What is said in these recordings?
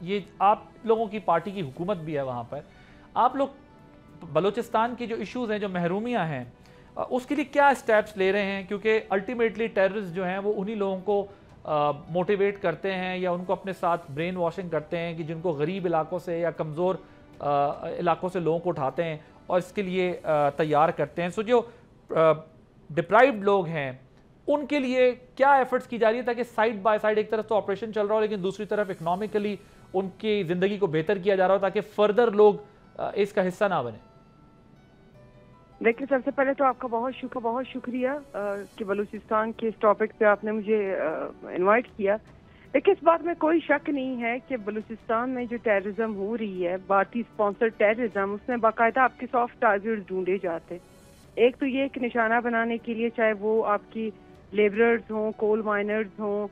یہ آپ لوگوں کی پارٹی کی حکومت بھی ہے وہاں پر، آپ لوگ بلوچستان کی جو ایشوز ہیں، جو محرومیاں ہیں، اس کے لیے کیا اسٹیپس لے رہے ہیں؟ کیونکہ الٹیمیٹلی ٹیررسٹ جو ہیں وہ انہی لوگوں کو موٹیویٹ کرتے ہیں یا ان کو اپنے ساتھ برین واشنگ کرتے ہیں کہ جن کو غریب علاقوں سے یا کمزور علاقوں سے لوگوں کو اٹھاتے ہیں اور اس کے لیے تیار کرتے ہیں. سو جو ڈپرائیوڈ لوگ ہیں ان کے لیے کیا ایفرٹس کی جا رہی ہے تاکہ سائڈ بائی سائڈ ایک طرف تو آپریشن چل رہا ہو لیکن دوسری طرف اکنامکلی ان کی زندگی کو بہتر کیا جا رہا ہو تاکہ فردر لوگ اس کا حصہ نہ بنے؟ دیکھیں، سب سے پہلے تو آپ کا بہت شکریہ کہ بلوچستان کے اس ٹاپک پہ آپ نے مجھے انوائٹ کیا. دیکھیں، اس بات میں کوئی شک نہیں ہے کہ بلوچستان میں جو ٹیررزم ہو رہی ہے، بھارتی اسپانسر ٹیررزم، اس میں باقاعدہ آپ کے سافٹ ٹارگیٹ ڈھونڈے جاتے. ایک تو یہ کہ نشانہ بنانے کے لیے، چاہے وہ آپ کی لیبررز ہوں، کول مائنرز ہوں،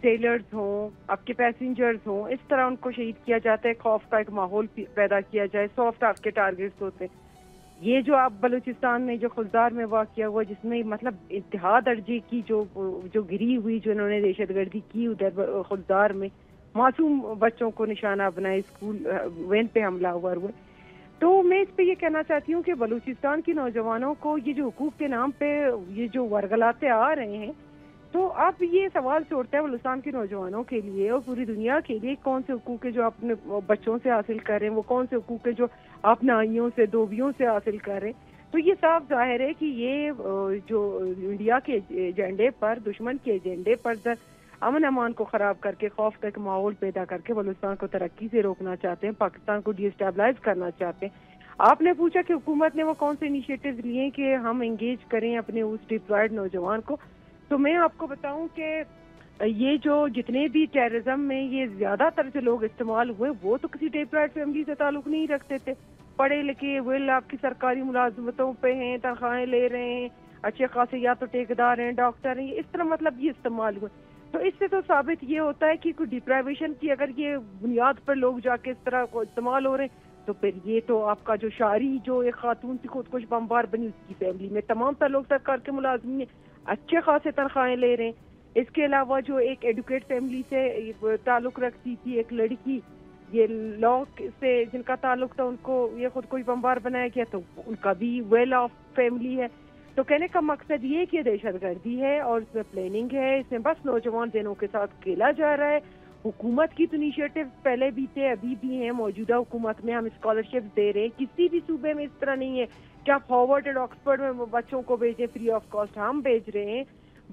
ٹیلرز ہوں، آپ کے پیسنجرز ہوں، اس طرح ان کو شہید کیا جاتا ہے. خوف کا ایک ماحول پیدا کیا جائے، سافٹ آپ کے ٹارگیٹس ہوتے. یہ جو آپ بلوچستان میں جو خضدار میں واقعہ ہوا، جس میں مطلب انتہا درجے کی جو گری ہوئی، جو انہوں نے دہشت گردی کی ادھر خضدار میں، معصوم بچوں کو نشانہ بنائے، اسکول وین پہ حملہ ہوا. تو میں اس پہ یہ کہنا چاہتی ہوں کہ بلوچستان کے نوجوانوں کو یہ جو حقوق کے نام پہ یہ جو ورگلاتے آ رہے ہیں، تو آپ یہ سوال چھوڑتے ہیں بلوچستان کے نوجوانوں کے لیے اور پوری دنیا کے لیے، کون سے حقوق جو اپنے بچوں سے حاصل کر رہے ہیں، وہ کون سے حقوق جو آپ نائیوں سے، دوبیوں سے حاصل کر رہے ہیں. تو یہ صاف ظاہر ہے کہ یہ جو انڈیا کے ایجنڈے پر، دشمن کے ایجنڈے پر امن امان کو خراب کر کے، خوف کا ایک ماحول پیدا کر کے بلوچستان کو ترقی سے روکنا چاہتے ہیں، پاکستان کو ڈی اسٹیبلائز کرنا چاہتے ہیں. آپ نے پوچھا کہ حکومت نے وہ کون سے انیشیٹیوز لیے کہ ہم انگیج کریں اپنے اس ڈپلائڈ نوجوان کو. تو میں آپ کو بتاؤں کہ یہ جو جتنے بھی ٹیررزم میں یہ زیادہ تر سے لوگ استعمال ہوئے، وہ تو کسی ڈپلائڈ فیملی سے تعلق نہیں رکھتے تھے. پڑھے لکھے ویل آپ کی سرکاری ملازمتوں پہ ہیں، تنخواہیں لے رہے ہیں، اچھے خاصے یا تو ٹھیکیدار ہیں، ڈاکٹر ہیں، اس طرح مطلب یہ استعمال ہوئے. تو اس سے تو ثابت یہ ہوتا ہے کہ کوئی ڈپرائیویشن کی اگر یہ بنیاد پر لوگ جا کے اس طرح کو استعمال ہو رہے ہیں، تو پھر یہ تو آپ کا جو شاعری، جو ایک خاتون تھی خودکش بمبار بنی، اس کی فیملی میں تمام تر لوگ سرکار کے ملازمین ہیں، اچھے خاصے تنخواہیں لے رہے ہیں. اس کے علاوہ جو ایک ایڈوکیٹ فیملی سے تعلق رکھتی تھی ایک لڑکی، یہ لا سے جن کا تعلق تھا، ان کو یہ خود کوئی بمبار بنایا گیا، تو ان کا بھی ویل آف فیملی ہے. تو کہنے کا مقصد یہ کہ دہشت گردی ہے اور اس میں پلاننگ ہے، اس میں بس نوجوان ذہنوں کے ساتھ کھیلا جا رہا ہے. حکومت کی تو انیشیٹو پہلے بھی تھے، ابھی بھی ہیں. موجودہ حکومت میں ہم اسکالرشپ دے رہے ہیں. کسی بھی صوبے میں اس طرح نہیں ہے کہ آپ ہارورڈ اور آکسفورڈ میں بچوں کو بھیجیں فری آف کاسٹ. ہم بھیج رہے ہیں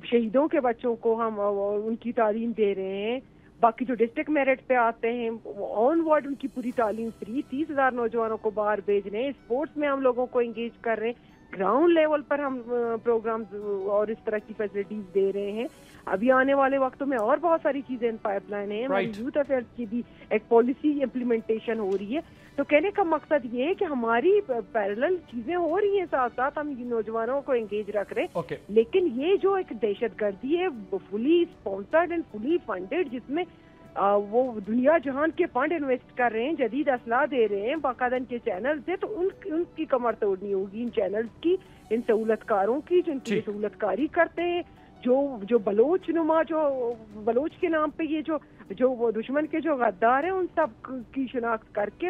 شہیدوں کے بچوں کو، ہم ان کی تعلیم دے رہے ہیں. باقی جو ڈسٹرکٹ میرٹ پہ آتے ہیں آن وارڈ، ان کی پوری تعلیم فری. 30,000 نوجوانوں کو باہر بھیج رہے ہیں. اسپورٹس میں ہم لوگوں کو انگیج کر رہے ہیں. گراؤنڈ لیول پر ہم پروگرامز اور اس طرح کی فیسلٹیز دے رہے ہیں. ابھی آنے والے وقتوں میں اور بہت ساری چیزیں ان پائپ لائن ہیں. ہماری یوتھ افیئرس کی بھی ایک پالیسی امپلیمنٹیشن ہو رہی ہے. تو کہنے کا مقصد یہ ہے کہ ہماری پیرلل چیزیں ہو رہی ہیں، ساتھ ساتھ ہم نوجوانوں کو انگیج رکھ رہے ہیں. لیکن یہ جو ایک دہشت گردی ہے فلی اسپانسرڈ اینڈ فلی فنڈیڈ، جس میں وہ دنیا جہان کے فنڈ انویسٹ کر رہے ہیں، جدید اسلحہ دے رہے ہیں، باقاعدہ ان کے چینلز ہیں، تو ان کی کمر توڑنی ہوگی، ان چینلز کی، ان سہولت کاروں کی جو ان کی سہولت کاری کرتے ہیں. جو بلوچ نما، جو بلوچ کے نام پہ یہ جو وہ دشمن کے جو غدار ہیں، ان سب کی شناخت کر کے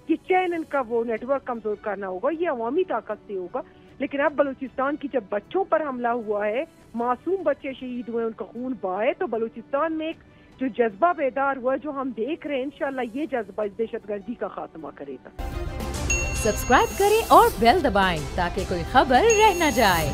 یہ چین ان کا وہ نیٹ ورک کمزور کرنا ہوگا. یہ عوامی طاقت سے ہوگا. لیکن اب بلوچستان کی جب بچوں پر حملہ ہوا ہے، معصوم بچے شہید ہوئے، ان کا خون بہا ہے، تو بلوچستان میں ایک جو جذبہ بیدار ہوا ہے، جو ہم دیکھ رہے ہیں، انشاءاللہ یہ جذبہ دہشت گردی کا خاتمہ کرے گا. سبسکرائب کریں اور بیل دبائیں تاکہ کوئی خبر رہ نہ جائے.